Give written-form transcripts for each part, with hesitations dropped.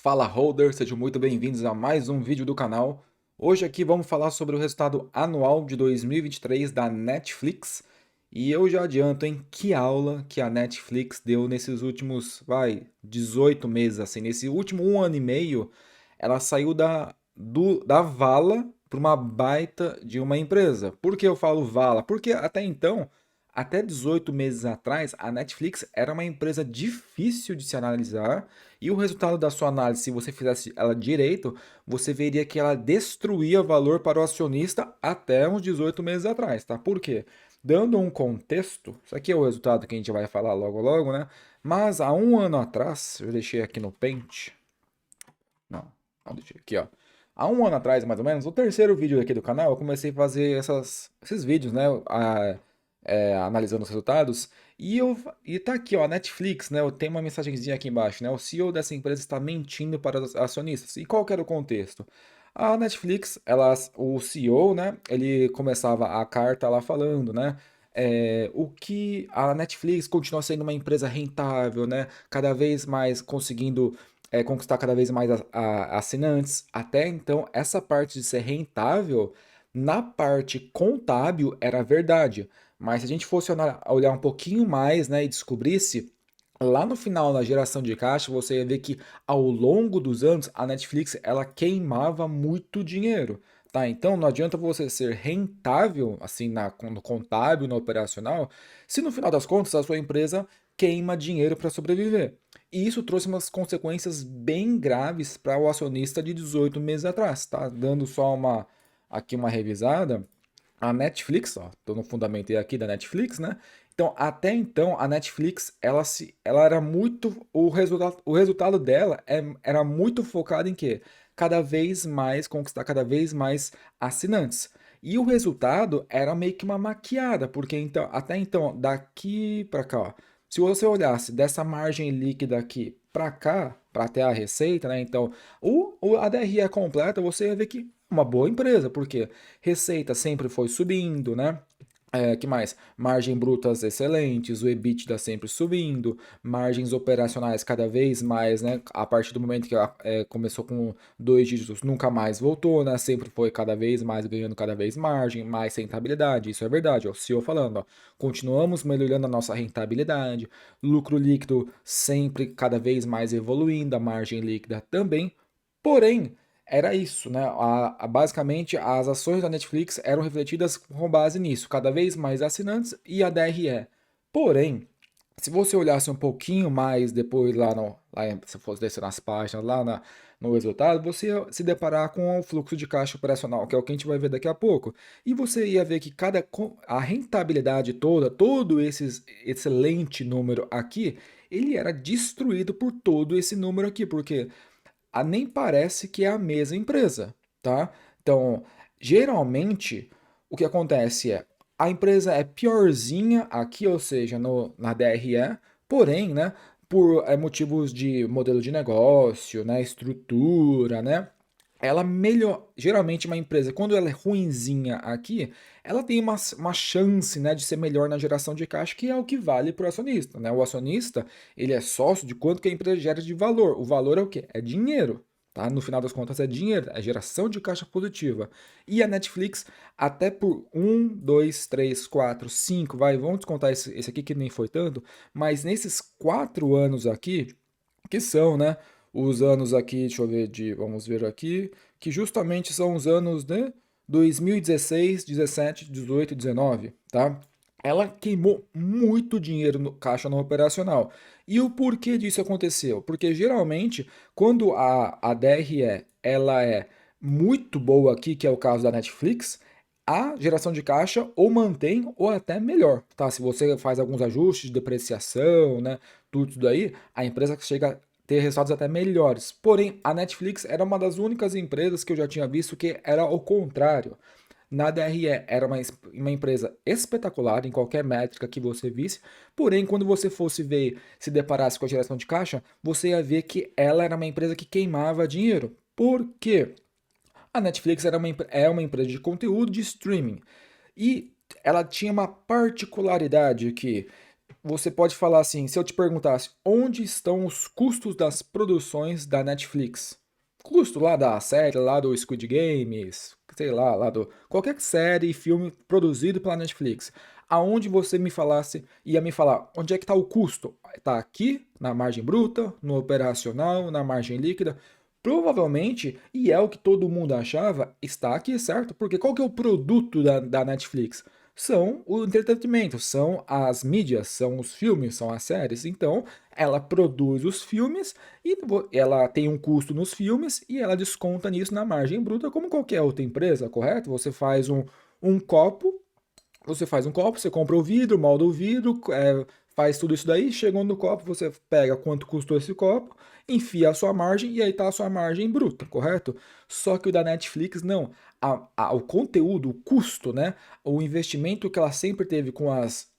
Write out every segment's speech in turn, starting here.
Fala Holder, sejam muito bem-vindos a mais um vídeo do canal. Hoje aqui vamos falar sobre o resultado anual de 2023 da Netflix. E eu já adianto, hein, que aula que a Netflix deu nesses últimos, 18 meses, assim, nesse último um ano e meio, ela saiu da vala para uma baita de uma empresa. Por que eu falo vala? Porque até então, até 18 meses atrás, a Netflix era uma empresa difícil de se analisar e o resultado da sua análise, se você fizesse ela direito, você veria que ela destruía valor para o acionista até uns 18 meses atrás, tá? Por quê? Dando um contexto, isso aqui é o resultado que a gente vai falar logo logo, né? Mas há um ano atrás, eu deixei aqui no Paint, não deixei aqui, ó. Há um ano atrás, mais ou menos, o terceiro vídeo aqui do canal, eu comecei a fazer esses vídeos, né? Analisando os resultados. E tá aqui, ó, a Netflix, né? Tem uma mensagenzinha aqui embaixo, né? O CEO dessa empresa está mentindo para os acionistas. E qual que era o contexto? A Netflix, o CEO, né? Ele começava a carta lá falando, né? O que a Netflix continua sendo uma empresa rentável, né? Cada vez mais conseguindo conquistar cada vez mais assinantes. Até então, essa parte de ser rentável, na parte contábil, era verdade. Mas se a gente fosse olhar um pouquinho mais, né, e descobrisse, lá no final, na geração de caixa, você ia ver que ao longo dos anos, a Netflix ela queimava muito dinheiro. Tá, então não adianta você ser rentável, assim, no contábil, no operacional, se no final das contas a sua empresa queima dinheiro para sobreviver. E isso trouxe umas consequências bem graves para o acionista de 18 meses atrás, tá? Dando só aqui uma revisada. A Netflix, ó, tô no fundamento aqui da Netflix, né? Então, até então, a Netflix, ela era muito, o resultado dela era muito focado em quê? Cada vez mais, conquistar cada vez mais assinantes. E o resultado era meio que uma maquiada, porque então, até então, daqui para cá, ó, se você olhasse dessa margem líquida aqui para cá, para ter a receita, né? Então, a DRE completa, você ia ver que é uma boa empresa, porque receita sempre foi subindo, né? Que mais? Margem brutas excelentes, o EBITDA sempre subindo, margens operacionais cada vez mais, né? A partir do momento que começou com dois dígitos, nunca mais voltou, né? Sempre foi cada vez mais ganhando cada vez margem, mais rentabilidade. Isso é verdade, ó. O CEO falando, ó. Continuamos melhorando a nossa rentabilidade, lucro líquido sempre cada vez mais evoluindo, a margem líquida também. Porém, era isso, né? Basicamente, as ações da Netflix eram refletidas com base nisso, cada vez mais assinantes e a DRE. Porém, se você olhasse um pouquinho mais depois se fosse descer nas páginas, no resultado, você ia se deparar com o fluxo de caixa operacional, que é o que a gente vai ver daqui a pouco. E você ia ver que a rentabilidade toda, todo esse excelente número aqui, ele era destruído por todo esse número aqui, porque nem parece que é a mesma empresa, tá? Então, geralmente, o que acontece é, a empresa é piorzinha aqui, ou seja, na DRE, porém, né, por motivos de modelo de negócio, né, estrutura, né, ela melhor, geralmente uma empresa, quando ela é ruinzinha aqui, ela tem uma chance, né, de ser melhor na geração de caixa, que é o que vale para o acionista, né? O acionista, ele é sócio de quanto que a empresa gera de valor. O valor é o quê? É dinheiro, tá? No final das contas é dinheiro, é geração de caixa positiva. E a Netflix, até por um, dois, três, quatro, cinco, vamos descontar esse aqui que nem foi tanto, mas nesses 4 anos aqui, que são, né, os anos aqui, deixa eu ver, vamos ver aqui, que justamente são os anos de 2016, 17, 18 e 19, tá? Ela queimou muito dinheiro no caixa no operacional. E o porquê disso aconteceu? Porque geralmente, quando a DRE ela é muito boa aqui, que é o caso da Netflix, a geração de caixa ou mantém ou até melhor, tá? Se você faz alguns ajustes de depreciação, né, tudo isso daí, a empresa chega ter resultados até melhores. Porém, a Netflix era uma das únicas empresas que eu já tinha visto que era o contrário. Na DRE era uma empresa espetacular em qualquer métrica que você visse, porém, quando você fosse ver, se deparasse com a geração de caixa, você ia ver que ela era uma empresa que queimava dinheiro. Por quê? A Netflix é uma empresa de conteúdo de streaming e ela tinha uma particularidade que você pode falar assim, se eu te perguntasse onde estão os custos das produções da Netflix? Custo lá da série, lá do Squid Games, sei lá, lá do qualquer série e filme produzido pela Netflix. Aonde você me falasse, ia me falar, onde é que está o custo? Está aqui, na margem bruta, no operacional, na margem líquida. Provavelmente, e é o que todo mundo achava, está aqui, certo? Porque qual que é o produto da Netflix? São o entretenimento, são as mídias, são os filmes, são as séries. Então, ela produz os filmes e ela tem um custo nos filmes e ela desconta nisso na margem bruta, como qualquer outra empresa, correto? Um copo, você faz um copo, você compra o vidro, molda o vidro, faz tudo isso daí, chegou no copo, você pega quanto custou esse copo, enfia a sua margem e aí tá a sua margem bruta, correto? Só que o da Netflix não. O conteúdo, o custo, né? O investimento que ela sempre teve com as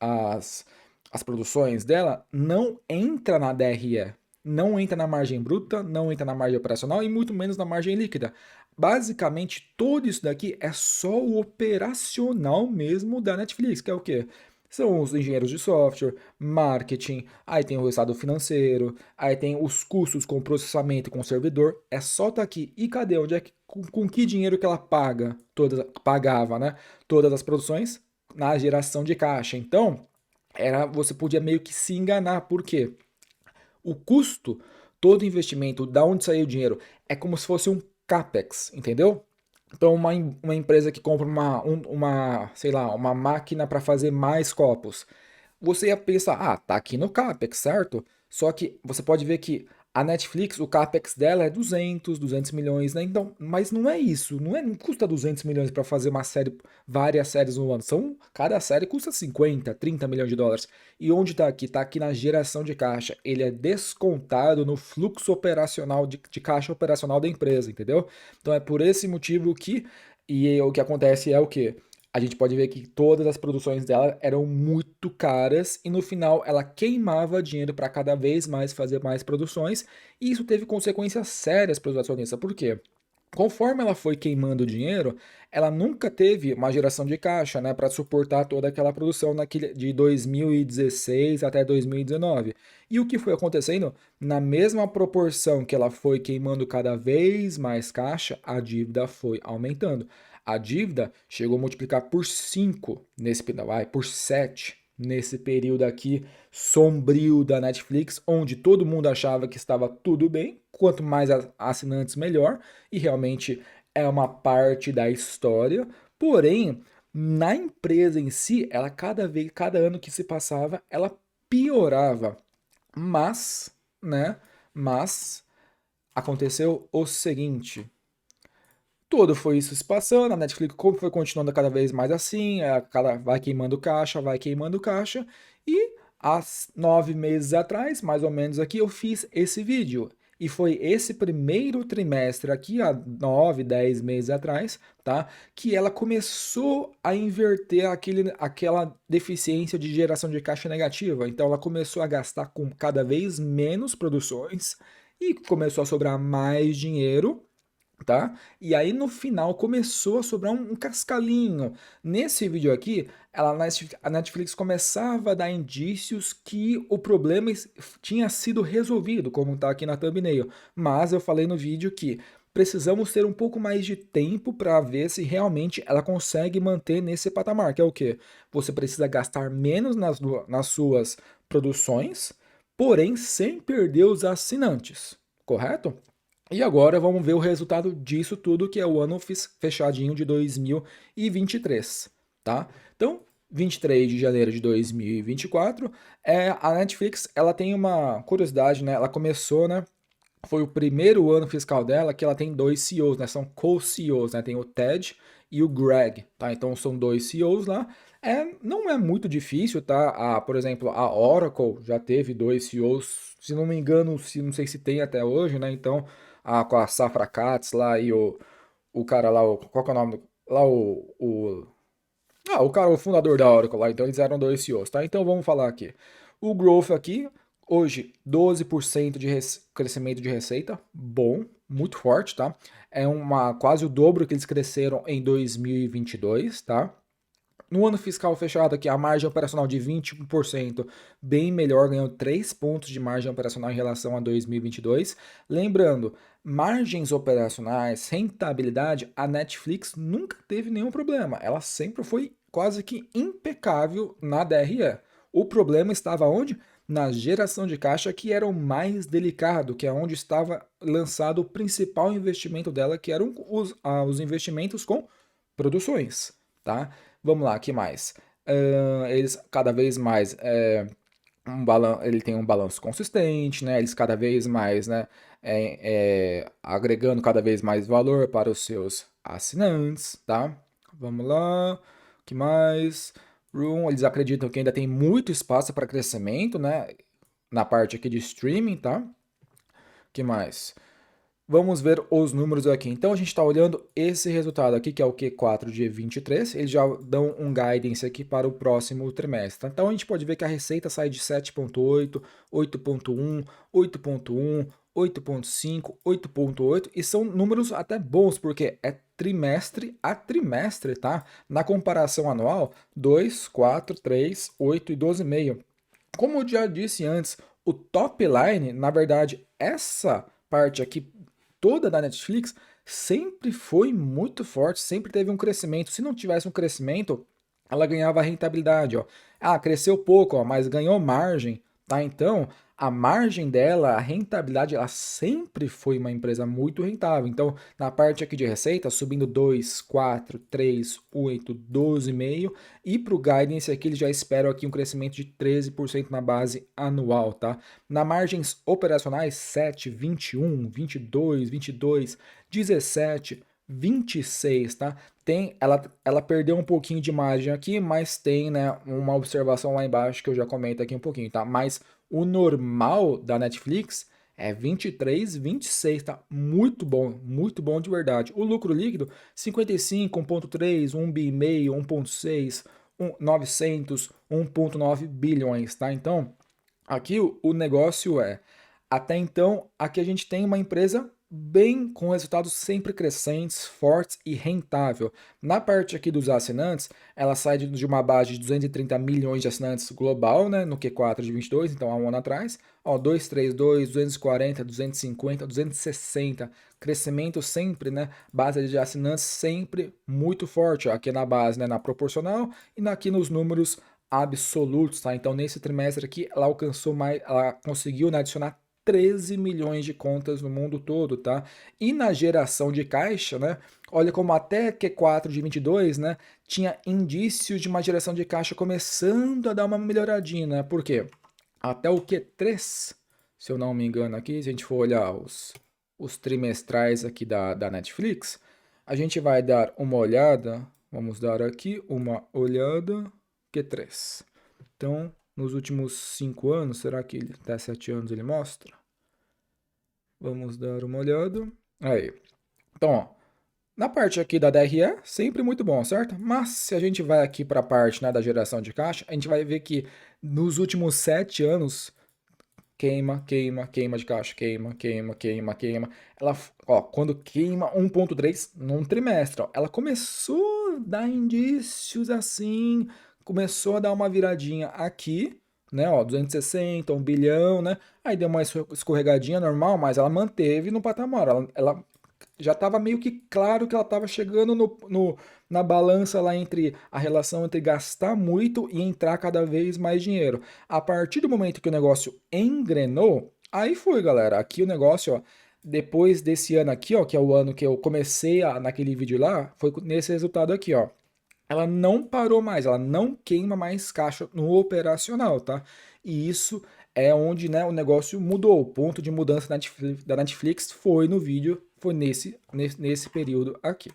produções dela não entra na DRE. Não entra na margem bruta, não entra na margem operacional e muito menos na margem líquida. Basicamente, tudo isso daqui é só o operacional mesmo da Netflix, que é o quê? São os engenheiros de software, marketing, aí tem o resultado financeiro, aí tem os custos com processamento e com servidor. É só tá aqui. E cadê? Onde é que, com que dinheiro que ela pagava, né? Todas as produções na geração de caixa. Então, você podia meio que se enganar. Por quê? O custo, todo investimento, da onde saiu o dinheiro, é como se fosse um CAPEX, entendeu? Então, uma empresa que compra sei lá, uma máquina para fazer mais copos, você ia pensar, ah, tá aqui no CAPEX, certo? Só que você pode ver que a Netflix, o CAPEX dela é 200 milhões, né? Então, mas não é isso, não custa 200 milhões para fazer uma série, várias séries no ano. Cada série custa 50, 30 milhões de dólares. E onde tá aqui? Tá aqui na geração de caixa. Ele é descontado no fluxo operacional de caixa operacional da empresa, entendeu? Então é por esse motivo que o que acontece é o quê? A gente pode ver que todas as produções dela eram muito caras e no final ela queimava dinheiro para cada vez mais fazer mais produções, e isso teve consequências sérias para os acionistas. Por quê? Conforme ela foi queimando dinheiro, ela nunca teve uma geração de caixa, né, para suportar toda aquela produção de 2016 até 2019. E o que foi acontecendo? Na mesma proporção que ela foi queimando cada vez mais caixa, a dívida foi aumentando. A dívida chegou a multiplicar por 5 por 7 nesse período aqui sombrio da Netflix, onde todo mundo achava que estava tudo bem, quanto mais assinantes melhor, e realmente é uma parte da história. Porém, na empresa em si, ela cada ano que se passava, ela piorava. Mas, né? Mas aconteceu o seguinte, todo foi isso se passando, a Netflix foi continuando cada vez mais assim, vai queimando caixa, e há 9 meses atrás, mais ou menos aqui, eu fiz esse vídeo. E foi esse primeiro trimestre aqui, há 9, 10 meses atrás, tá? Que ela começou a inverter aquela deficiência de geração de caixa negativa. Então ela começou a gastar com cada vez menos produções e começou a sobrar mais dinheiro, tá? E aí no final começou a sobrar um cascalinho. Nesse vídeo aqui, a Netflix começava a dar indícios que o problema tinha sido resolvido, como tá aqui na thumbnail. Mas eu falei no vídeo que precisamos ter um pouco mais de tempo para ver se realmente ela consegue manter nesse patamar, que é o quê? Você precisa gastar menos nas suas produções, porém sem perder os assinantes, correto? E agora vamos ver o resultado disso tudo, que é o ano fechadinho de 2023, tá? Então, 23 de janeiro de 2024, a Netflix, ela tem uma curiosidade, né? Ela começou, né? Foi o primeiro ano fiscal dela que ela tem dois CEOs, né? São co-CEOs, né? Tem o Ted e o Greg, tá? Então são dois CEOs lá. Não é muito difícil, tá? Por exemplo, a Oracle já teve dois CEOs, se não me engano, não sei se tem até hoje, né? Então, com a Safra Catz lá e o cara lá, qual que é o nome? Lá o cara, o fundador da Oracle lá, então eles eram dois CEOs, tá? Então vamos falar aqui. O growth aqui, hoje, 12% de crescimento de receita, bom, muito forte, tá? É quase o dobro que eles cresceram em 2022, tá? No ano fiscal fechado aqui, a margem operacional de 21%, bem melhor, ganhou 3 pontos de margem operacional em relação a 2022. Lembrando, margens operacionais, rentabilidade, a Netflix nunca teve nenhum problema. Ela sempre foi quase que impecável na DRE. O problema estava onde? Na geração de caixa, que era o mais delicado, que é onde estava lançado o principal investimento dela, que eram os investimentos com produções, tá? Vamos lá, que mais? Eles cada vez mais ele tem um balanço consistente, né? Eles cada vez mais, né? Agregando cada vez mais valor para os seus assinantes, tá? Vamos lá, que mais? Eles acreditam que ainda tem muito espaço para crescimento, né? Na parte aqui de streaming, tá? Que mais? Vamos ver os números aqui. Então a gente está olhando esse resultado aqui, que é o Q4 de 23. Eles já dão um guidance aqui para o próximo trimestre. Então a gente pode ver que a receita sai de 7,8, 8,1, 8,1, 8,5, 8,8 e são números até bons, porque é trimestre a trimestre, tá? Na comparação anual, 2, 4, 3, 8 e 12,5. Como eu já disse antes, o top line, na verdade, essa parte aqui toda da Netflix sempre foi muito forte, sempre teve um crescimento. Se não tivesse um crescimento, ela ganhava rentabilidade, ó. Ah, cresceu pouco, ó, mas ganhou margem, tá? Então, a margem dela, a rentabilidade, ela sempre foi uma empresa muito rentável. Então, na parte aqui de receita, subindo 2, 4, 3, 8, 12,5. E para o guidance aqui, eles já esperam aqui um crescimento de 13% na base anual, tá? Na margens operacionais, 7, 21, 22, 22, 17, 26, tá? Ela perdeu um pouquinho de margem aqui, mas tem, né, uma observação lá embaixo que eu já comento aqui um pouquinho, tá? Mas o normal da Netflix é 23, 26, tá? Muito bom de verdade. O lucro líquido, 55, 1,3, 1 bi e meio, 1,6, 900, 1,9 bilhões, tá? Então, aqui o negócio até então, aqui a gente tem uma empresa bem com resultados sempre crescentes, fortes e rentável. Na parte aqui dos assinantes, ela sai de uma base de 230 milhões de assinantes global, né, no Q4 de 22, então há um ano atrás. Ó, 232, 240, 250, 260, crescimento sempre, né, base de assinantes sempre muito forte, ó, aqui na base, né, na proporcional e aqui nos números absolutos, tá? Então nesse trimestre aqui ela alcançou mais, ela conseguiu, né, adicionar 13 milhões de contas no mundo todo, tá? E na geração de caixa, né? Olha como até Q4 de 22, né, tinha indícios de uma geração de caixa começando a dar uma melhoradinha, né? Por quê? Até o Q3, se eu não me engano aqui, se a gente for olhar os trimestrais aqui da Netflix, a gente vai dar uma olhada, vamos dar aqui uma olhada, Q3. Então, nos últimos 5 anos, será que até 7 anos ele mostra? Vamos dar uma olhada. Aí. Então, ó, na parte aqui da DRE, sempre muito bom, certo? Mas se a gente vai aqui para a parte, né, da geração de caixa, a gente vai ver que nos últimos 7 anos, queima, queima, queima de caixa, queima, queima, queima, queima. Ela, ó, quando queima 1,3 num trimestre, ó, ela começou a dar indícios assim, começou a dar uma viradinha aqui, né, ó, 260, 1 bilhão, né? Aí deu uma escorregadinha normal, mas ela manteve no patamar. Ela já estava meio que claro que ela estava chegando na balança lá entre a relação entre gastar muito e entrar cada vez mais dinheiro. A partir do momento que o negócio engrenou, aí foi, galera. Aqui o negócio, ó, depois desse ano aqui, ó, que é o ano que eu comecei naquele vídeo lá, foi nesse resultado aqui, ó. Ela não parou mais, ela não queima mais caixa no operacional, tá? E isso é onde, né, o negócio mudou. O ponto de mudança da Netflix foi no vídeo, foi nesse período aqui,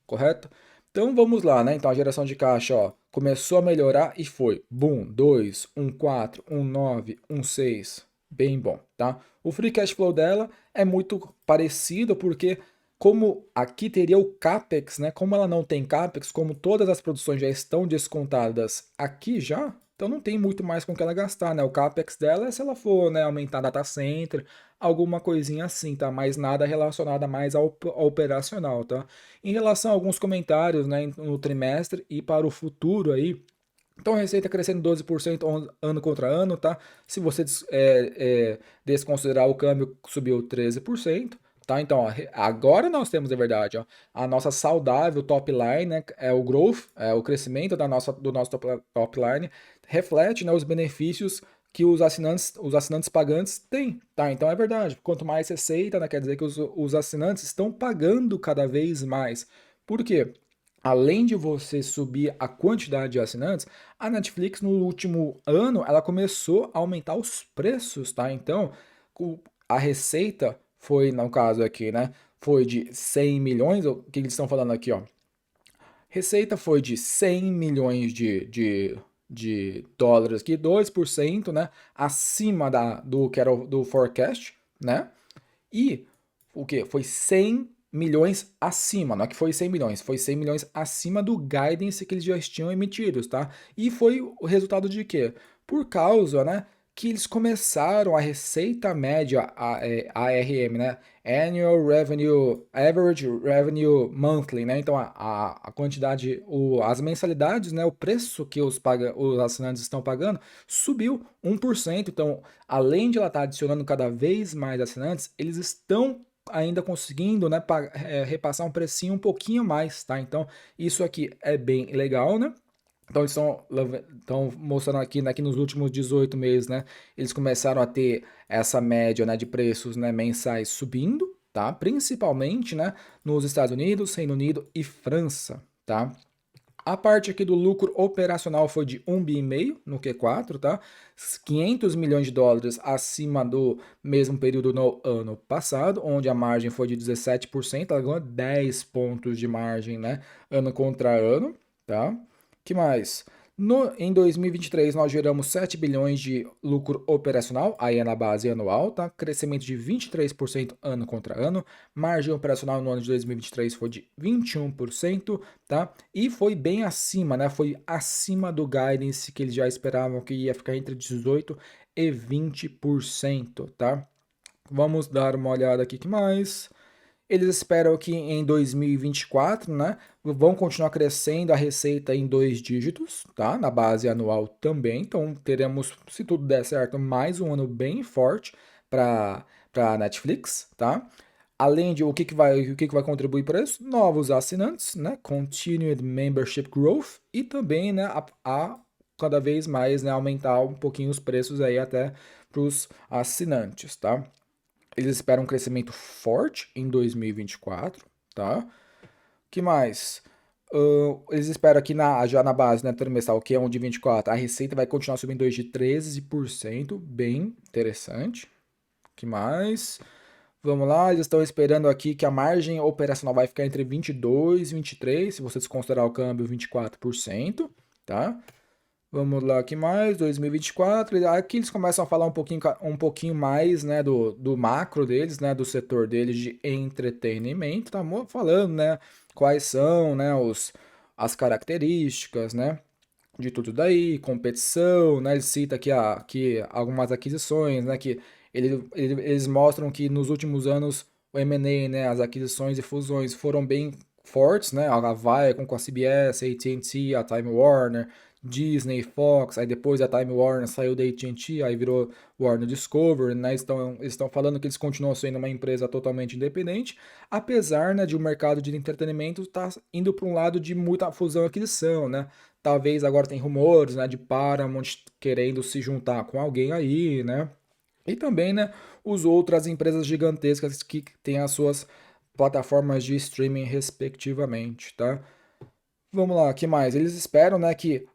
correto? Então vamos lá, né? Então a geração de caixa, ó, começou a melhorar e foi, boom, 2, 1,4, 1,9, 1,6, bem bom, tá? O free cash flow dela é muito parecido porque como aqui teria o CAPEX, né? Como ela não tem CAPEX, como todas as produções já estão descontadas aqui já, então não tem muito mais com que ela gastar, né? O CAPEX dela é se ela for, né, aumentar data center, alguma coisinha assim, tá? Mas nada relacionado mais ao operacional, tá? Em relação a alguns comentários, né, no trimestre e para o futuro aí, então, a receita crescendo 12% ano contra ano, tá? Se você desconsiderar o câmbio, subiu 13%, tá? Então, ó, agora nós temos, de verdade, ó, a nossa saudável top line, né? É o growth, é o crescimento do nosso top line, reflete, né, os benefícios que os assinantes pagantes têm, tá? Então, é verdade. Quanto mais receita, né, quer dizer que os assinantes estão pagando cada vez mais. Por quê? Além de você subir a quantidade de assinantes, a Netflix no último ano ela começou a aumentar os preços, tá? Então, a receita foi, no caso aqui, né? Foi de 100 milhões, o que eles estão falando aqui, ó? Receita foi de 100 milhões de dólares aqui, 2%, né? Acima do que era do forecast, né? E o que? Foi 100 milhões acima, não é que foi 100 milhões, foi 100 milhões acima do guidance que eles já tinham emitidos, tá? E foi o resultado de quê? Por causa, né, que eles começaram a receita média, ARM, né? Annual Revenue, Average Revenue Monthly, né? Então a quantidade, as mensalidades, né? O preço que os assinantes estão pagando subiu 1%. Então, além de ela estar adicionando cada vez mais assinantes, eles estão ainda conseguindo, né, repassar um precinho um pouquinho mais, tá? Então, isso aqui é bem legal, né? Então, eles estão mostrando aqui, né, que nos últimos 18 meses, né, eles começaram a ter essa média, né, de preços, né, mensais subindo, tá? Principalmente, né, nos Estados Unidos, Reino Unido e França, tá? A parte aqui do lucro operacional foi de 1,5 bi no Q4, tá? 500 milhões de dólares acima do mesmo período no ano passado, onde a margem foi de 17%, ela ganhou 10 pontos de margem, né? Ano contra ano, tá? Que mais? Em 2023, nós geramos 7 bilhões de lucro operacional, aí é na base anual, tá? Crescimento de 23% ano contra ano. Margem operacional no ano de 2023 foi de 21%, tá? E foi bem acima, né? Foi acima do guidance que eles já esperavam que ia ficar entre 18% e 20%, tá? Vamos dar uma olhada aqui que mais. Eles esperam que em 2024, né, vão continuar crescendo a receita em 2 dígitos, tá? Na base anual também. Então teremos, se tudo der certo, mais um ano bem forte para a Netflix, tá? Além de o que que vai contribuir para isso? Novos assinantes, né? Continued membership growth e também, né, a cada vez mais, né, aumentar um pouquinho os preços aí até para os assinantes, tá? Eles esperam um crescimento forte em 2024, tá? Que mais? Eles esperam que já na base, né, trimestral, que é um de 24, a receita vai continuar subindo hoje de 13%, bem interessante. Que mais? Vamos lá, eles estão esperando aqui que a margem operacional vai ficar entre 22 e 23, se você desconsiderar o câmbio, 24%, tá? Vamos lá, que mais? 2024. Aqui eles começam a falar um pouquinho mais, né, do macro deles, né, do setor deles de entretenimento. Tá falando, né, quais são, né, as características, né, de tudo daí, competição, né? Ele cita aqui algumas aquisições, né, que eles mostram que nos últimos anos o M&A, né, as aquisições e fusões foram bem fortes, né? A Viacom com a CBS, a AT&T, a Time Warner, Disney, Fox, aí depois a Time Warner saiu da AT&T, aí virou Warner Discovery, né? Eles estão falando que eles continuam sendo uma empresa totalmente independente, apesar, né, de o mercado de entretenimento estar indo para um lado de muita fusão e aquisição, né? Talvez agora tem rumores, né, de Paramount querendo se juntar com alguém aí, né? E também, né, os outras empresas gigantescas que têm as suas plataformas de streaming respectivamente, tá? Vamos lá, que mais? Eles esperam, né, que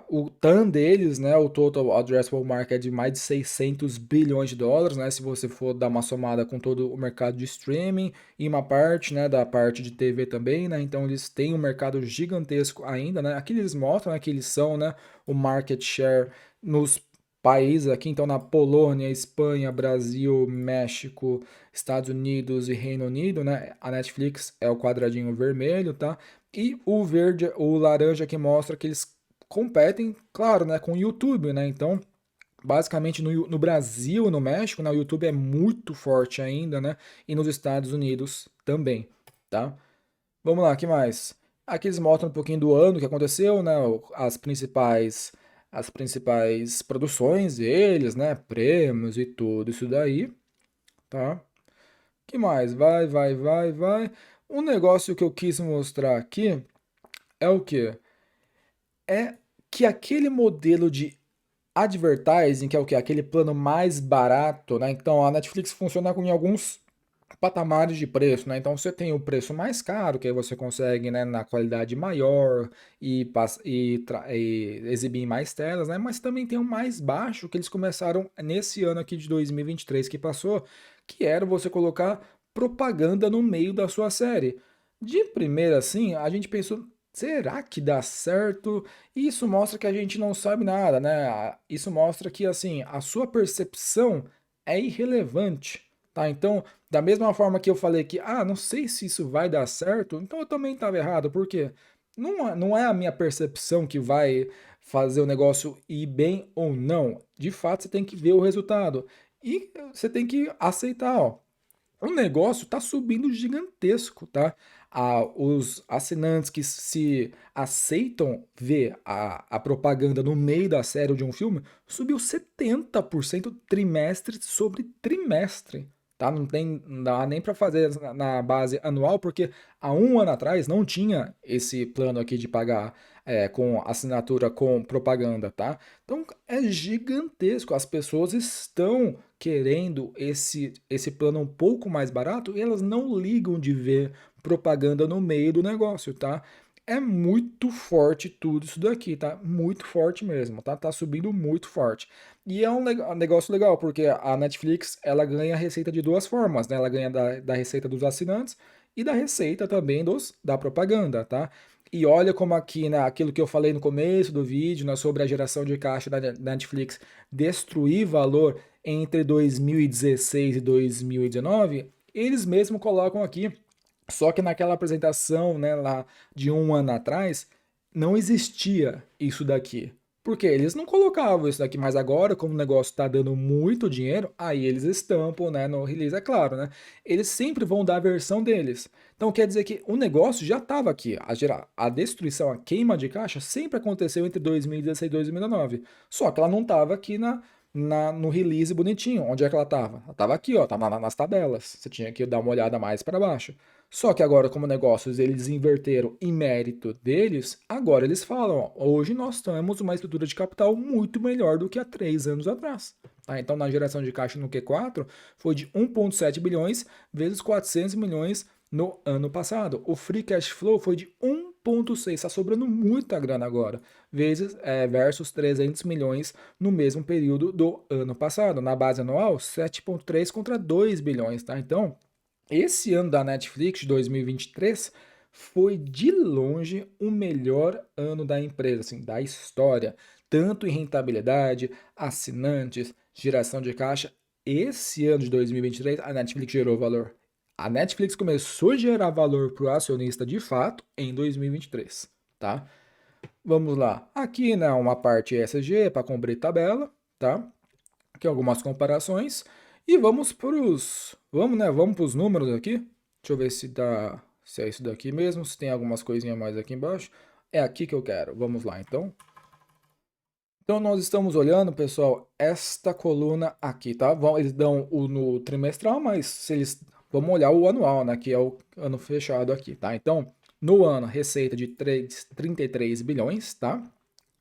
o TAM deles, né, o Total Addressable Market é de mais de 600 bilhões de dólares, né, se você for dar uma somada com todo o mercado de streaming e uma parte, né, da parte de TV também, né, então eles têm um mercado gigantesco ainda, né, aqui eles mostram, né, que eles são, né, o market share nos países aqui, então na Polônia, Espanha, Brasil, México, Estados Unidos e Reino Unido, né, a Netflix é o quadradinho vermelho, tá? E o verde, o laranja que mostra que eles competem, claro, né, com o YouTube, né? Então, Basicamente no Brasil, no México, né, o YouTube é muito forte ainda, né? E nos Estados Unidos também, tá? Vamos lá, que mais? Aqui eles mostram um pouquinho do ano que aconteceu, né? As principais produções deles, né? Prêmios e tudo isso daí, tá? Que mais? Vai, vai, vai, vai. Um negócio que eu quis mostrar aqui é o quê? É que aquele modelo de advertising, que é o quê? Aquele plano mais barato, né? Então a Netflix funciona com em alguns patamares de preço, né? Então você tem o preço mais caro, que aí você consegue, né, na qualidade maior e exibir em mais telas, né? Mas também tem o mais baixo que eles começaram nesse ano aqui de 2023 que passou, que era você colocar propaganda no meio da sua série. De primeira, assim, a gente pensou, será que dá certo? E isso mostra que a gente não sabe nada, né? Isso mostra que, assim, a sua percepção é irrelevante, tá? Então, da mesma forma que eu falei que, não sei se isso vai dar certo, então eu também estava errado, porque não é a minha percepção que vai fazer o negócio ir bem ou não. De fato, você tem que ver o resultado. E você tem que aceitar, ó. O negócio tá subindo gigantesco, tá? Os assinantes que se aceitam ver a propaganda no meio da série ou de um filme subiu 70% trimestre sobre trimestre, tá? Não dá nem para fazer na base anual, porque há um ano atrás não tinha esse plano aqui de pagar com assinatura com propaganda, tá? Então é gigantesco. As pessoas estão querendo esse plano um pouco mais barato e elas não ligam de ver propaganda no meio do negócio, tá? É muito forte tudo isso daqui, tá? Muito forte mesmo, tá? Tá subindo muito forte. E é um negócio legal, porque a Netflix, ela ganha receita de duas formas, né? Ela ganha da receita dos assinantes e da receita também da propaganda, tá? E olha como aqui, né, aquilo que eu falei no começo do vídeo, né, sobre a geração de caixa da Netflix destruir valor entre 2016 e 2019, eles mesmos colocam aqui. Só que naquela apresentação, né, lá de um ano atrás, não existia isso daqui. Porque eles não colocavam isso daqui, mas agora, como o negócio está dando muito dinheiro, aí eles estampam, né, no release, é claro, né? Eles sempre vão dar a versão deles. Então quer dizer que o negócio já estava aqui. A destruição, a queima de caixa sempre aconteceu entre 2016 e 2019. Só que ela não estava aqui no release bonitinho. Onde é que ela estava? Ela estava aqui, ó, estava nas tabelas. Você tinha que dar uma olhada mais para baixo. Só que agora, como negócios eles inverteram em mérito deles, agora eles falam, ó, hoje nós temos uma estrutura de capital muito melhor do que há 3 anos atrás. Tá? Então, na geração de caixa no Q4, foi de 1,7 bilhões vezes 400 milhões no ano passado. O free cash flow foi de 1,6, está sobrando muita grana agora, versus 300 milhões no mesmo período do ano passado. Na base anual, 7,3 contra 2 bilhões. Tá? Então, esse ano da Netflix, de 2023, foi de longe o melhor ano da empresa, assim, da história, tanto em rentabilidade, assinantes, geração de caixa. Esse ano de 2023, a Netflix gerou valor. A Netflix começou a gerar valor para o acionista de fato em 2023, tá? Vamos lá. Aqui, né, uma parte ESG para cumprir tabela, tá? Aqui algumas comparações e vamos para os números aqui. Deixa eu ver se é isso daqui mesmo, se tem algumas coisinhas mais aqui embaixo. É aqui que eu quero. Vamos lá, então. Então nós estamos olhando, pessoal, esta coluna aqui, tá? Eles dão o no trimestral, mas se eles vamos olhar o anual, né, que é o ano fechado aqui, tá? Então, no ano, receita de 33 bilhões, tá?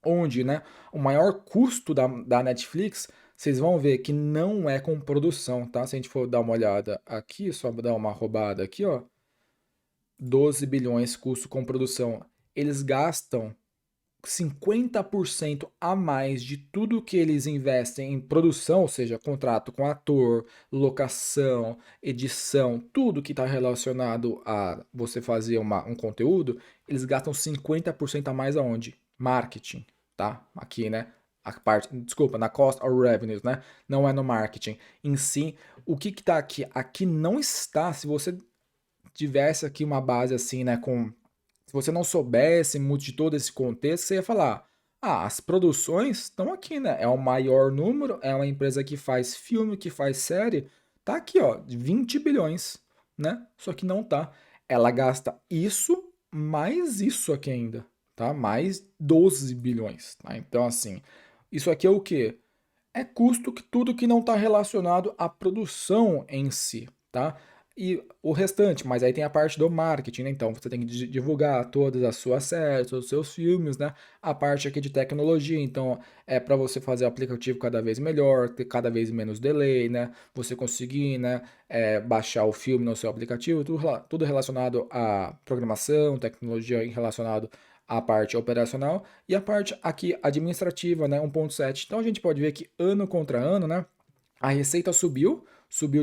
Onde, né, o maior custo da Netflix, vocês vão ver que não é com produção, tá? Se a gente for dar uma olhada aqui, só dar uma roubada aqui, ó, 12 bilhões custo com produção. Eles gastam 50% a mais de tudo que eles investem em produção, ou seja, contrato com ator, locação, edição, tudo que está relacionado a você fazer um conteúdo, eles gastam 50% a mais aonde? Marketing, tá? Aqui, né? A parte, desculpa, na cost or revenues, né? Não é no marketing. Em si, o que que tá aqui? Aqui não está, se você tivesse aqui uma base assim, né, se você não soubesse muito de todo esse contexto, você ia falar, Ah, as produções estão aqui, né? É o maior número, é uma empresa que faz filme, que faz série. Tá aqui, ó, 20 bilhões, né? Só que não tá. Ela gasta isso mais isso aqui ainda, tá? Mais 12 bilhões, tá? Então, assim, isso aqui é o quê? É custo que tudo que não está relacionado à produção em si, tá? E o restante, mas aí tem a parte do marketing, né? Então você tem que divulgar todas as suas séries, todos os seus filmes, né? A parte aqui de tecnologia, então é para você fazer o aplicativo cada vez melhor, ter cada vez menos delay, né? Você conseguir, né, baixar o filme no seu aplicativo, tudo relacionado à programação, tecnologia relacionado à parte operacional e a parte aqui administrativa, né, 1.7. Então a gente pode ver que ano contra ano, né, a receita subiu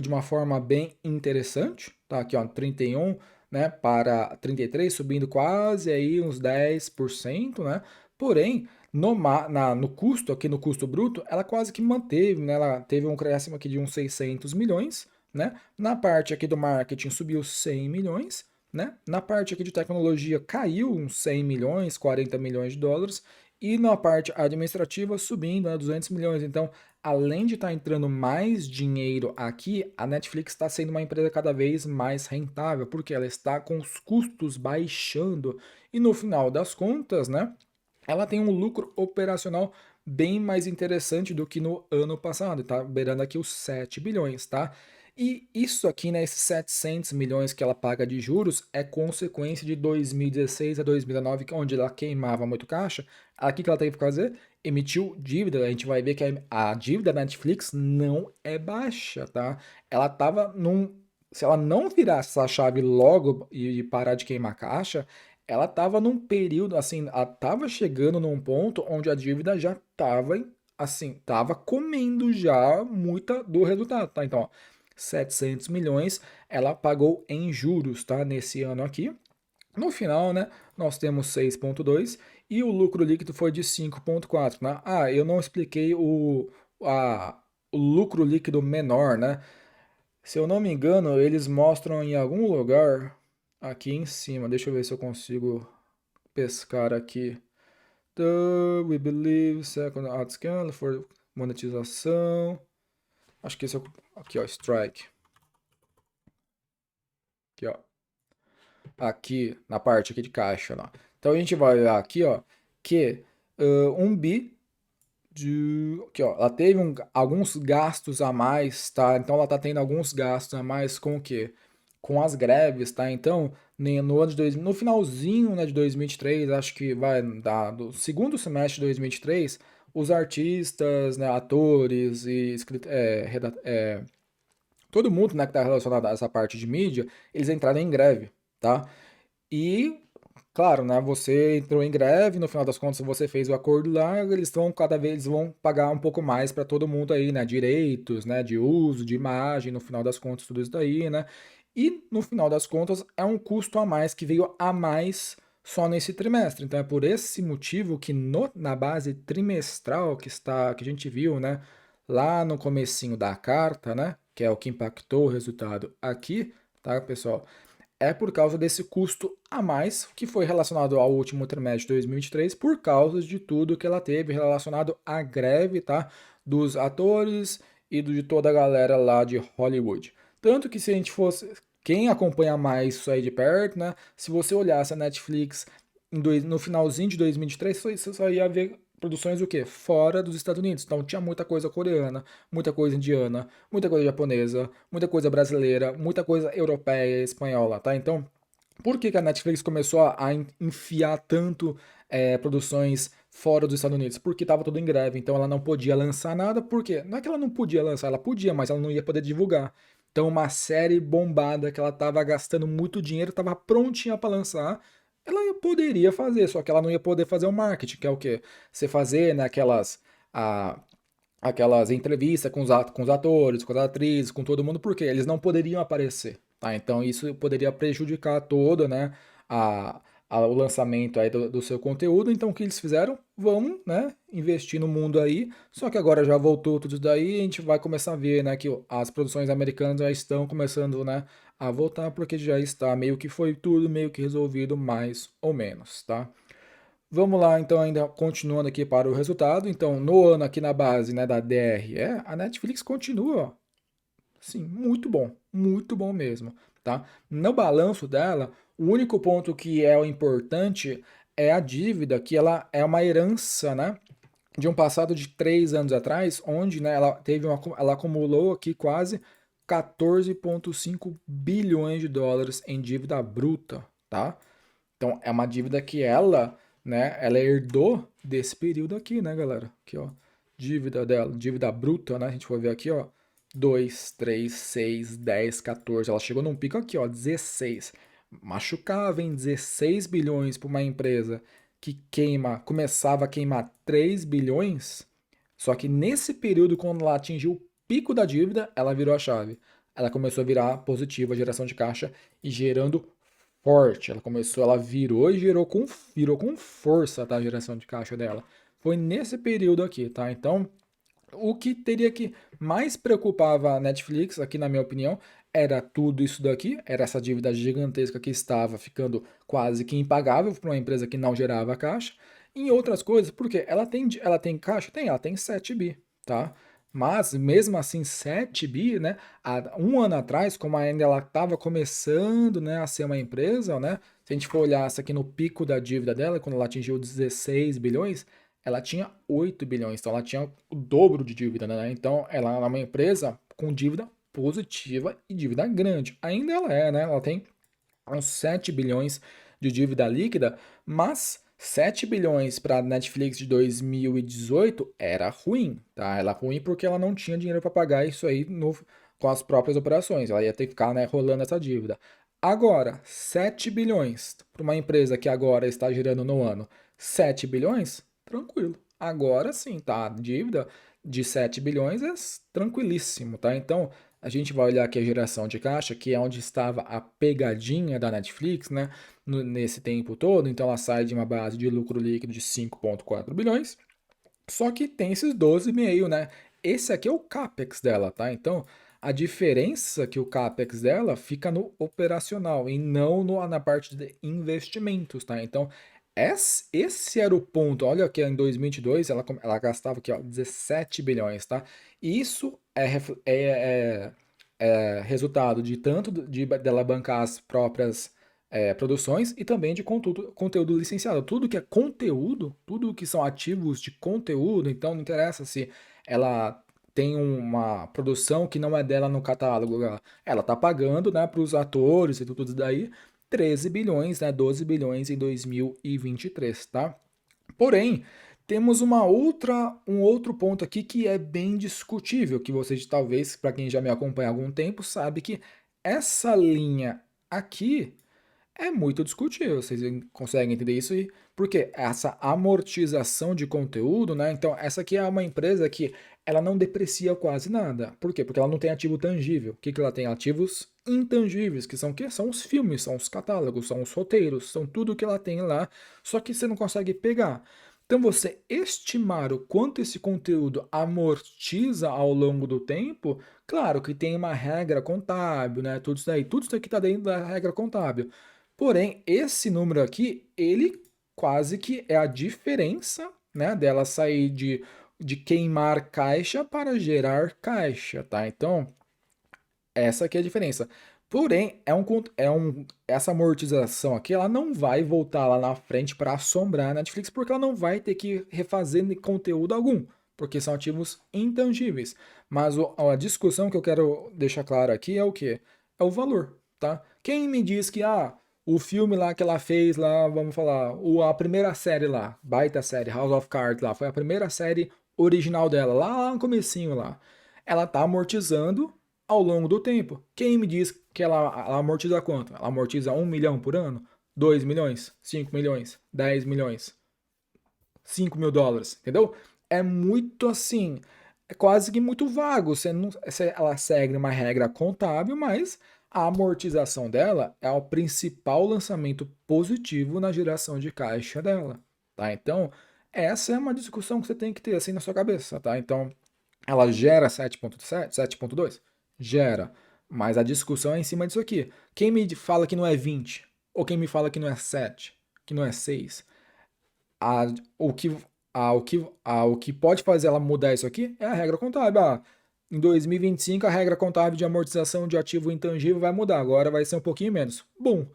de uma forma bem interessante, tá aqui ó, 31, né, para 33, subindo quase aí uns 10%, né? Porém, no custo, aqui no custo bruto, ela quase que manteve, né? Ela teve um crescimento aqui de uns 600 milhões, né? Na parte aqui do marketing subiu 100 milhões, né? Na parte aqui de tecnologia caiu uns 100 milhões, 40 milhões de dólares, e na parte administrativa subindo, né, 200 milhões. Então, além de estar entrando mais dinheiro aqui, a Netflix está sendo uma empresa cada vez mais rentável, porque ela está com os custos baixando e no final das contas, né, ela tem um lucro operacional bem mais interessante do que no ano passado, tá beirando aqui os 7 bilhões, tá? E isso aqui, né, esses 700 milhões que ela paga de juros é consequência de 2016 a 2019, onde ela queimava muito caixa. Aqui que ela teve que fazer? Emitiu dívida. A gente vai ver que a dívida da Netflix não é baixa, tá? Ela tava num. Se ela não virasse essa chave logo e parar de queimar caixa, ela estava num período, assim, ela estava chegando num ponto onde a dívida já estava, assim, estava comendo já muita do resultado, tá? Então, ó, 700 milhões ela pagou em juros, tá? Nesse ano aqui. No final, né, nós temos 6,2 e o lucro líquido foi de 5,4, né? Ah, eu não expliquei o lucro líquido menor, né? Se eu não me engano, eles mostram em algum lugar aqui em cima. Deixa eu ver se eu consigo pescar aqui. We believe second ad scan for monetização. Acho que esse é aqui, ó, strike. Aqui, ó. Aqui na parte aqui de caixa lá. Então a gente vai olhar aqui, ó, que 1 bi aqui, ó, ela teve alguns gastos a mais, tá? Então ela tá tendo alguns gastos a mais com o quê? Com as greves, tá? Então, no ano de no finalzinho, né, de 2023, acho que vai dar do segundo semestre de 2023, os artistas, né, atores e todo mundo, né, que está relacionado a essa parte de mídia, eles entraram em greve, tá? E, claro, né, você entrou em greve, no final das contas você fez o acordo lá, eles vão cada vez vão pagar um pouco mais para todo mundo aí, né, direitos, né, de uso, de imagem, no final das contas tudo isso daí, né? E no final das contas é um custo a mais que veio a mais só nesse trimestre. Então é por esse motivo que na base trimestral que a gente viu, né, lá no comecinho da carta, né, que é o que impactou o resultado aqui, tá, pessoal? É por causa desse custo a mais que foi relacionado ao último trimestre de 2023, por causa de tudo que ela teve relacionado à greve, tá? Dos atores e de toda a galera lá de Hollywood. Tanto que se a gente fosse, quem acompanha mais isso aí de perto, né? Se você olhasse a Netflix no finalzinho de 2023, você só ia ver produções o quê? Fora dos Estados Unidos. Então tinha muita coisa coreana, muita coisa indiana, muita coisa japonesa, muita coisa brasileira, muita coisa europeia, espanhola, tá? Então, por que que a Netflix começou a enfiar tanto produções fora dos Estados Unidos? Porque estava tudo em greve, então ela não podia lançar nada, por quê? Não é que ela não podia lançar, ela podia, mas ela não ia poder divulgar. Então, uma série bombada que ela estava gastando muito dinheiro, estava prontinha para lançar, ela poderia fazer, só que ela não ia poder fazer o marketing, que é o quê? Você fazer, né, aquelas entrevistas com os atores, com as atrizes, com todo mundo, porque eles não poderiam aparecer, tá? Então isso poderia prejudicar todo, né, a, o lançamento aí do seu conteúdo. Então o que eles fizeram? Vamos, né, investir no mundo aí. Só que agora já voltou tudo isso daí, e a gente vai começar a ver, né, que as produções americanas já estão começando, né, a voltar, porque já está meio que foi tudo meio que resolvido mais ou menos, tá? Vamos lá, então, ainda continuando aqui para o resultado. Então, no ano aqui na base, né, da DRE, a Netflix continua, ó, sim, muito bom mesmo, tá? No balanço dela, o único ponto que é o importante é a dívida, que ela é uma herança, né, de um passado de 3 anos atrás, onde, né, ela acumulou aqui quase 14,5 bilhões de dólares em dívida bruta, tá? Então é uma dívida que ela herdou desse período aqui, né, galera? Aqui, ó, dívida dela, dívida bruta, né? A gente for ver aqui, ó, 2, 3, 6, 10, 14. Ela chegou num pico aqui, ó, 16. Machucava em 16 bilhões para uma empresa que começava a queimar 3 bilhões. Só que nesse período, quando ela atingiu o pico da dívida, ela virou a chave. Ela começou a virar positiva a geração de caixa e gerando forte. Ela virou e virou com força, tá? A geração de caixa dela. Foi nesse período aqui, tá? Então, o que teria que mais preocupava a Netflix, aqui na minha opinião, era tudo isso daqui, era essa dívida gigantesca que estava ficando quase que impagável para uma empresa que não gerava caixa. Em outras coisas, porque ela tem caixa? Tem, ela tem 7 bi, tá? Mas mesmo assim, 7 bi, né? Há um ano atrás, como ainda ela estava começando, né, a ser uma empresa, né? Se a gente for olhar essa aqui no pico da dívida dela, quando ela atingiu 16 bilhões, ela tinha 8 bilhões, então ela tinha o dobro de dívida, né? Então ela é uma empresa com dívida positiva e dívida grande. Ainda ela é, né? Ela tem uns 7 bilhões de dívida líquida, mas 7 bilhões para a Netflix de 2018 era ruim, tá? Era ruim porque ela não tinha dinheiro para pagar isso aí com as próprias operações, ela ia ter que ficar, né, rolando essa dívida. Agora, 7 bilhões para uma empresa que agora está girando no ano 7 bilhões, tranquilo. Agora sim, tá? A dívida de 7 bilhões é tranquilíssimo, tá? Então, a gente vai olhar aqui a geração de caixa, que é onde estava a pegadinha da Netflix, né, nesse tempo todo. Então ela sai de uma base de lucro líquido de 5,4 bilhões, só que tem esses 12,5, né? Esse aqui é o CAPEX dela, tá? Então a diferença que o CAPEX dela fica no operacional e não na parte de investimentos, tá? Então esse era o ponto. Olha que em 2022 ela gastava aqui, ó, 17 bilhões, tá? E isso é resultado de tanto dela bancar as próprias produções e também de conteúdo licenciado. Tudo que é conteúdo, tudo que são ativos de conteúdo, então não interessa se ela tem uma produção que não é dela no catálogo, ela tá pagando, né, para os atores e tudo isso daí, 13 bilhões, né, 12 bilhões em 2023, tá? Porém, temos um outro ponto aqui que é bem discutível, que vocês talvez, para quem já me acompanha há algum tempo, sabe que essa linha aqui é muito discutível. Vocês conseguem entender isso? Porque essa amortização de conteúdo, né? Então, essa aqui é uma empresa que ela não deprecia quase nada. Por quê? Porque ela não tem ativo tangível. O que que ela tem? Ativos intangíveis, que são o quê? São os filmes, são os catálogos, são os roteiros, são tudo que ela tem lá, só que você não consegue pegar. Então, você estimar o quanto esse conteúdo amortiza ao longo do tempo, claro que tem uma regra contábil, né? Tudo isso daí está dentro da regra contábil. Porém, esse número aqui, ele quase que é a diferença, né, dela sair de queimar caixa para gerar caixa, tá? Então, essa aqui é a diferença. Porém, essa amortização aqui, ela não vai voltar lá na frente para assombrar a Netflix, porque ela não vai ter que refazer conteúdo algum, porque são ativos intangíveis. Mas a discussão que eu quero deixar claro aqui é o quê? É o valor, tá? Quem me diz que, o filme lá que ela fez lá, vamos falar, a primeira série lá, baita série, House of Cards lá, foi a primeira série original dela, lá no comecinho lá. Ela tá amortizando ao longo do tempo. Quem me diz que ela amortiza quanto? Ela amortiza 1 milhão por ano? 2 milhões? 5 milhões? 10 milhões? 5 mil dólares? Entendeu? É muito assim, é quase que muito vago. Ela segue uma regra contábil, mas a amortização dela é o principal lançamento positivo na geração de caixa dela, tá? Então, essa é uma discussão que você tem que ter assim na sua cabeça, tá? Então, ela gera 7,7, 7,2? Gera. Mas a discussão é em cima disso aqui. Quem me fala que não é 20? Ou quem me fala que não é 7? Que não é 6? A, o que, o que pode fazer ela mudar isso aqui é a regra contábil. Em 2025, a regra contábil de amortização de ativo intangível vai mudar, agora vai ser um pouquinho menos. Bom,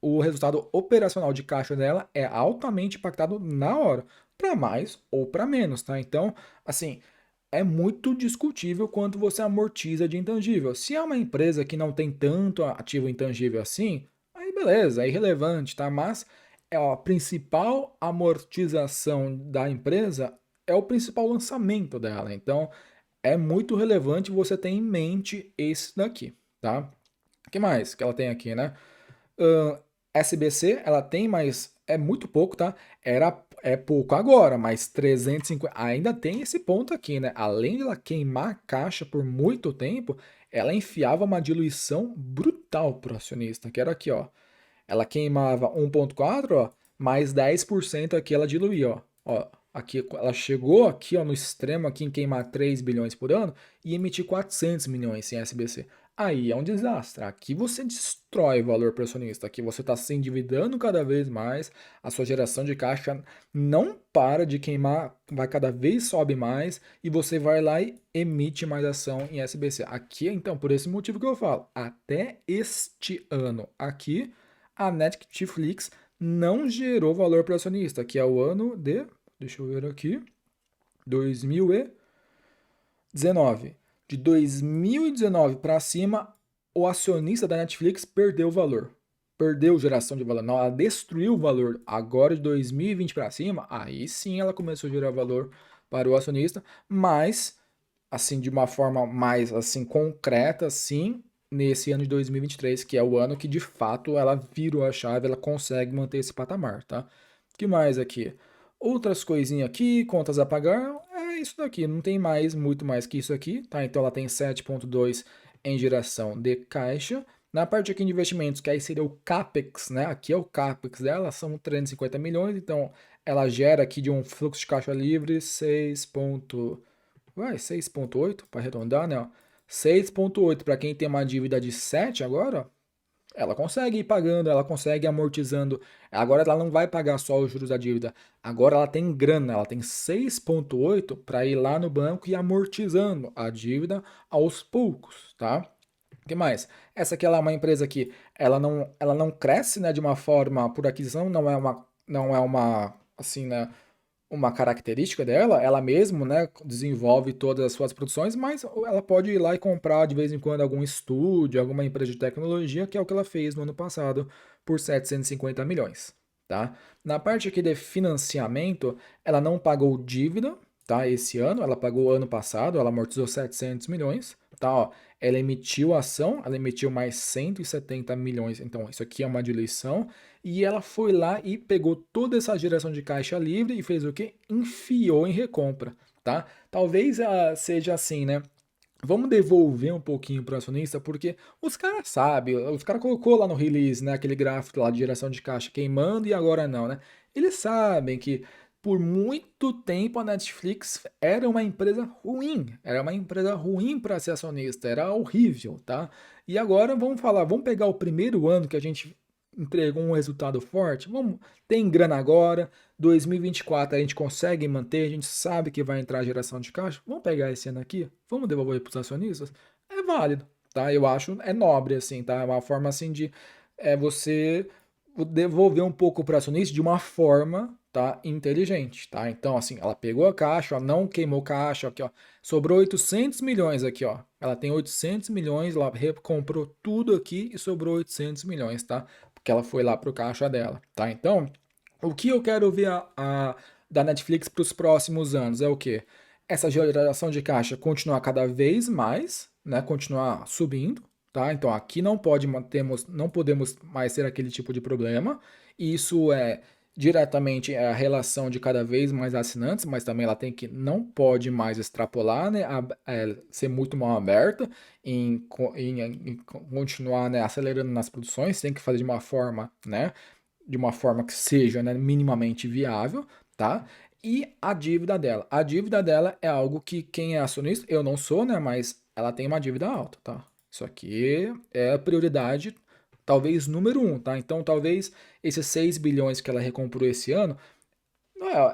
o resultado operacional de caixa dela é altamente impactado na hora, para mais ou para menos, tá? Então, assim, é muito discutível quanto você amortiza de intangível. Se é uma empresa que não tem tanto ativo intangível assim, aí beleza, é irrelevante, tá? Mas a principal amortização da empresa é o principal lançamento dela. Então, é muito relevante você ter em mente esse daqui, tá? O que mais que ela tem aqui, né? Ahn, SBC, ela tem, mas é muito pouco, tá? É pouco agora, mas 350. Ainda tem esse ponto aqui, né? Além de ela queimar a caixa por muito tempo, ela enfiava uma diluição brutal pro acionista, que era aqui, ó. Ela queimava 1,4, ó, mais 10% aqui ela diluía, ó. Ó, aqui ela chegou aqui, ó, no extremo aqui em queimar 3 bilhões por ano e emitir 400 milhões em SBC. Aí é um desastre. Aqui você destrói o valor para o acionista. Aqui você está se endividando cada vez mais. A sua geração de caixa não para de queimar, vai cada vez sobe mais e você vai lá e emite mais ação em SBC. Aqui, então, por esse motivo que eu falo, até este ano aqui, a Netflix não gerou valor para o acionista, que é o ano de, deixa eu ver aqui, 2019. De 2019 para cima, o acionista da Netflix perdeu valor. Perdeu geração de valor. Não, ela destruiu o valor. Agora, de 2020 para cima, aí sim ela começou a gerar valor para o acionista, mas assim de uma forma mais assim concreta, sim, nesse ano de 2023, que é o ano que de fato ela virou a chave, ela consegue manter esse patamar, tá? O que mais aqui? Outras coisinhas aqui, contas a pagar, é isso daqui, não tem mais, muito mais que isso aqui, tá? Então ela tem 7,2 em geração de caixa. Na parte aqui de investimentos, que aí seria o CAPEX, né? Aqui é o CAPEX dela, são 350 milhões, então ela gera aqui de um fluxo de caixa livre 6,8 para arredondar, né? 6,8 para quem tem uma dívida de 7 agora, ela consegue ir pagando, ela consegue ir amortizando. Agora ela não vai pagar só os juros da dívida. Agora ela tem grana, ela tem 6,8 para ir lá no banco e amortizando a dívida aos poucos, tá? O que mais? Essa aqui ela é uma empresa que ela não cresce, né, de uma forma por aquisição, não é uma assim, né, uma característica dela, ela mesma, né, desenvolve todas as suas produções, mas ela pode ir lá e comprar de vez em quando algum estúdio, alguma empresa de tecnologia, que é o que ela fez no ano passado por 750 milhões, tá? Na parte aqui de financiamento, ela não pagou dívida, tá? Esse ano, ela pagou ano passado, ela amortizou 700 milhões, tá? Ó, ela emitiu ação, ela emitiu mais 170 milhões, então isso aqui é uma diluição, e ela foi lá e pegou toda essa geração de caixa livre e fez o quê? Enfiou em recompra, tá? Talvez seja assim, né? Vamos devolver um pouquinho para o acionista, porque os caras sabem, os caras colocou lá no release, né, aquele gráfico lá de geração de caixa queimando e agora não, né? Eles sabem que por muito tempo a Netflix era uma empresa ruim para ser acionista, era horrível, tá? E agora vamos falar, vamos pegar o primeiro ano que a gente entregou um resultado forte, vamos, tem grana agora, 2024 a gente consegue manter, a gente sabe que vai entrar a geração de caixa, vamos pegar esse ano aqui, vamos devolver para os acionistas? É válido, tá? Eu acho, é nobre, assim, tá? É uma forma, assim, de você devolver um pouco para o acionista de uma forma, tá? Inteligente, tá? Então, assim, ela pegou a caixa, ó, não queimou caixa, aqui, ó, sobrou 800 milhões aqui, ó. Ela tem 800 milhões, ela comprou tudo aqui e sobrou 800 milhões, tá? Porque ela foi lá pro caixa dela, tá? Então, o que eu quero ver da Netflix para os próximos anos é o quê? Essa geração de caixa continuar cada vez mais, né? Continuar subindo, tá? Então aqui não podemos mais ter aquele tipo de problema. Isso é diretamente a relação de cada vez mais assinantes, mas também ela tem que não pode mais extrapolar, né? Ser muito mal aberta em continuar, né, acelerando nas produções, tem que fazer de uma forma, né? De uma forma que seja, né, minimamente viável, tá? E a dívida dela. A dívida dela é algo que quem é acionista, eu não sou, né, mas ela tem uma dívida alta, tá? Isso aqui é a prioridade, talvez número um, tá? Então, talvez esses 6 bilhões que ela recomprou esse ano,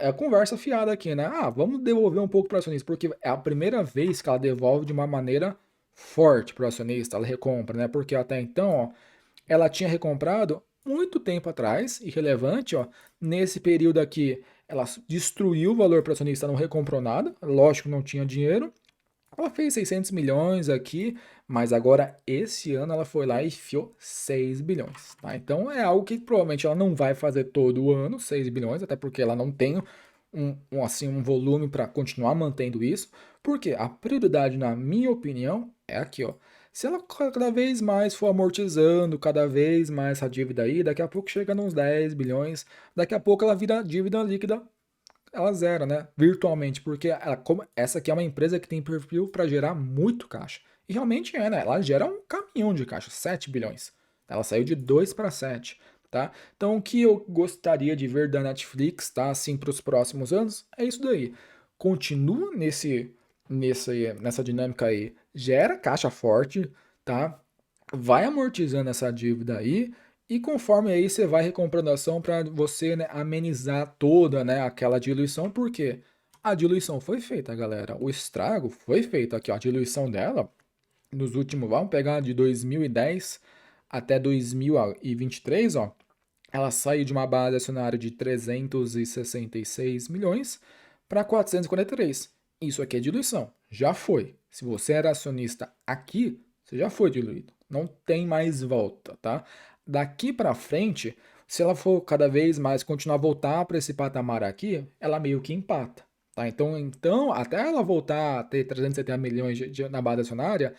É a conversa fiada aqui, né? Ah, vamos devolver um pouco para o acionista, porque é a primeira vez que ela devolve de uma maneira forte para o acionista, ela recompra, né? Porque até então, ó, ela tinha recomprado muito tempo atrás, irrelevante, ó. Nesse período aqui, ela destruiu o valor para o acionista, não recomprou nada, lógico, não tinha dinheiro. Ela fez 600 milhões aqui, mas agora esse ano ela foi lá e enfiou 6 bilhões, tá? Então é algo que provavelmente ela não vai fazer todo ano, 6 bilhões, até porque ela não tem assim, um volume para continuar mantendo isso, porque a prioridade, na minha opinião, é aqui, ó. Se ela cada vez mais for amortizando, cada vez mais essa dívida aí, daqui a pouco chega nos 10 bilhões, daqui a pouco ela vira dívida líquida, ela zera, né? Virtualmente, porque ela, como, essa aqui é uma empresa que tem perfil para gerar muito caixa. E realmente é, né? Ela gera um caminhão de caixa, 7 bilhões. Ela saiu de 2 para 7, tá? Então, o que eu gostaria de ver da Netflix, tá? Assim, para os próximos anos, é isso daí. Continua nessa dinâmica aí, gera caixa forte, tá? Vai amortizando essa dívida aí, e conforme aí você vai recomprando a ação para você, né, amenizar toda, né, aquela diluição, porque a diluição foi feita, galera. O estrago foi feito aqui, ó, a diluição dela nos últimos, vamos pegar de 2010 até 2023, ó, ela saiu de uma base acionária de 366 milhões para 443. Isso aqui é diluição. Já foi. Se você era acionista aqui, você já foi diluído. Não tem mais volta, tá? Daqui para frente, se ela for cada vez mais continuar a voltar para esse patamar aqui, ela meio que empata. Tá? Então, até ela voltar a ter 370 milhões na base acionária,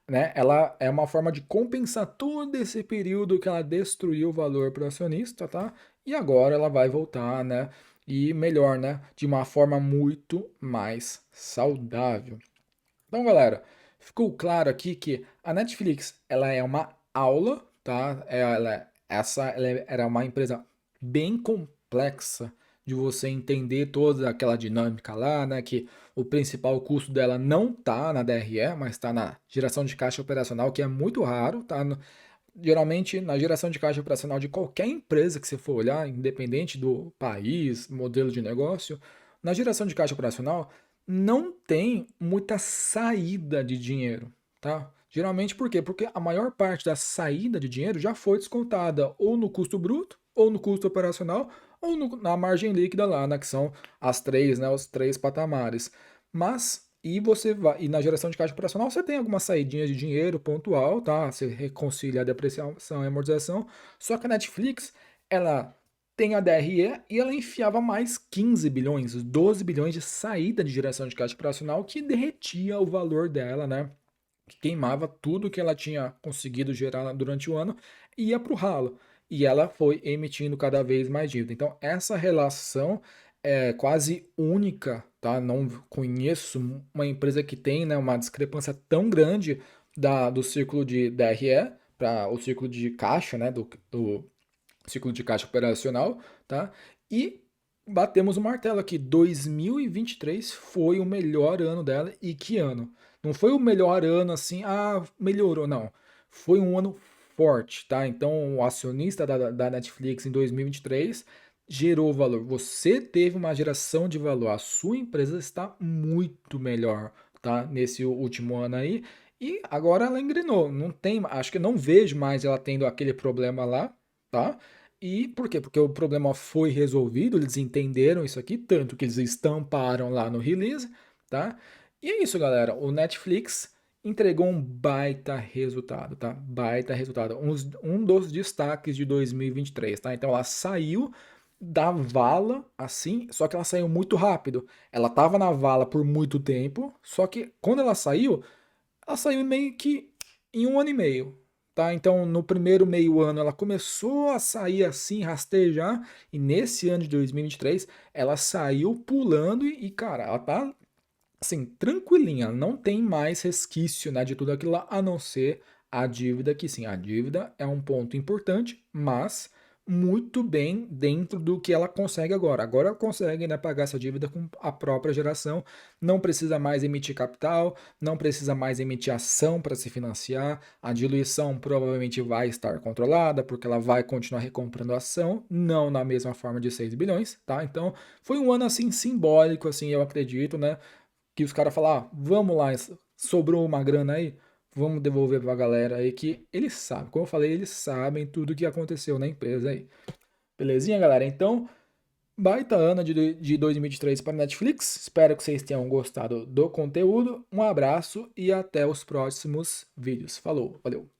né, ela é uma forma de compensar todo esse período que ela destruiu o valor para o acionista, tá? E agora ela vai voltar, né? E melhor, né? De uma forma muito mais saudável. Então, galera, ficou claro aqui que a Netflix, ela é uma aula, tá? Era uma empresa bem complexa de você entender toda aquela dinâmica lá, né? Que o principal custo dela não tá na DRE, mas está na geração de caixa operacional, que é muito raro, tá? Geralmente, na geração de caixa operacional de qualquer empresa que você for olhar, independente do país, modelo de negócio, na geração de caixa operacional não tem muita saída de dinheiro, tá? Geralmente por quê? Porque a maior parte da saída de dinheiro já foi descontada ou no custo bruto, ou no custo operacional, ou na margem líquida lá, né, que são as três, né, os três patamares. Mas e na geração de caixa operacional você tem algumas saídinhas de dinheiro pontual, tá? Você reconcilia a depreciação e amortização. Só que a Netflix, ela tem a DRE e ela enfiava mais 15 bilhões, 12 bilhões de saída de geração de caixa operacional que derretia o valor dela, né? Que queimava tudo que ela tinha conseguido gerar durante o ano e ia para o ralo. E ela foi emitindo cada vez mais dívida. Então, essa relação é quase única, tá? Não conheço uma empresa que tem, né, uma discrepância tão grande do ciclo de DRE para o ciclo de caixa, né, do ciclo de caixa operacional, tá? E batemos o martelo aqui, 2023 foi o melhor ano dela. E que ano? Não foi o melhor ano assim, melhorou, não. Foi um ano forte, tá? Então, o acionista da Netflix em 2023 gerou valor. Você teve uma geração de valor. A sua empresa está muito melhor, tá? Nesse último ano aí. E agora ela engrenou. Não tem, acho que não vejo mais ela tendo aquele problema lá, tá? E por quê? Porque o problema foi resolvido, eles entenderam isso aqui, tanto que eles estamparam lá no release, tá? E é isso, galera. O Netflix entregou um baita resultado, tá? Baita resultado. Um dos destaques de 2023, tá? Então ela saiu da vala assim, só que ela saiu muito rápido. Ela tava na vala por muito tempo, só que quando ela saiu meio que em um ano e meio, tá? Então, no primeiro meio ano, ela começou a sair assim, rastejar, e nesse ano de 2023, ela saiu pulando cara, ela tá, assim, tranquilinha, não tem mais resquício, né, de tudo aquilo lá, a não ser a dívida, que sim, a dívida é um ponto importante, mas muito bem dentro do que ela consegue agora. Agora ela consegue, né, pagar essa dívida com a própria geração, não precisa mais emitir capital, não precisa mais emitir ação para se financiar, a diluição provavelmente vai estar controlada, porque ela vai continuar recomprando a ação, não na mesma forma de 6 bilhões, tá? Então, foi um ano assim simbólico, assim, eu acredito, né? Que os caras falam, vamos lá, sobrou uma grana aí, vamos devolver pra galera aí que eles sabem. Como eu falei, eles sabem tudo que aconteceu na empresa aí. Belezinha, galera? Então, baita ano de 2023 para Netflix. Espero que vocês tenham gostado do conteúdo. Um abraço e até os próximos vídeos. Falou, valeu!